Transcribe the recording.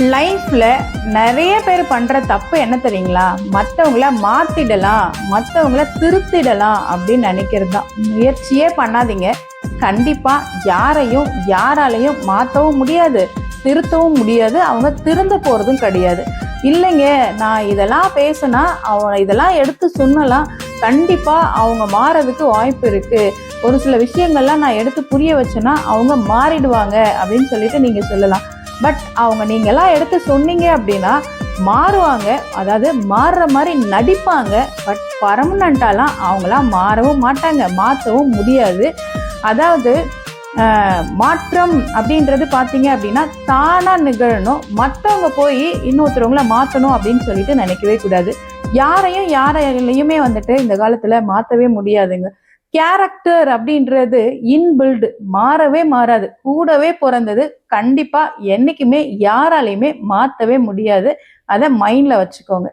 லைஃப்ல நிறைய பேர் பண்ற தப்பு என்ன தெரியுங்களா? மற்றவங்கள மாத்திடலாம், மற்றவங்கள திருத்திடலாம் அப்படின்னு நினைக்கிறது தான். முயற்சியே பண்ணாதீங்க. கண்டிப்பா யாராலையும் மாற்றவும் முடியாது, திருத்தவும் முடியாது. அவங்க திருந்த போறதும் கிடையாது. இல்லைங்க, நான் இதெல்லாம் பேசினா அவங்க இதெல்லாம் எடுத்து சொன்னலாம், கண்டிப்பா அவங்க மாறதுக்கு வாய்ப்பு இருக்கு. ஒரு சில விஷயங்கள்லாம் நான் எடுத்து புரிய வச்சேன்னா அவங்க மாறிடுவாங்க அப்படின்னு சொல்லிட்டு நீங்க சொல்லலாம். பட் அவங்க நீங்கெல்லாம் எடுத்து சொன்னீங்க அப்படின்னா மாறுவாங்க. அதாவது மாறுற மாதிரி நடிப்பாங்க. பட் பர்மனண்டாலாம் அவங்களாம் மாறவும் மாட்டாங்க, மாற்றவும் முடியாது. அதாவது மாற்றம் அப்படின்றது பார்த்தீங்க அப்படின்னா தானாக நிகழணும். மற்றவங்க போய் இன்னொருத்தரவங்கள மாற்றணும் அப்படின்னு சொல்லிட்டு நினைக்கவே கூடாது. யாரையுமே வந்துட்டு இந்த காலத்தில் மாற்றவே முடியாதுங்க. கேரக்டர் அப்படின்றது இன்பில்டு, மாறவே மாறாது. கூடவே பிறந்தது. கண்டிப்பா என்னைக்குமே யாராலையுமே மாற்றவே முடியாது. அதை மைண்டில் வச்சுக்கோங்க.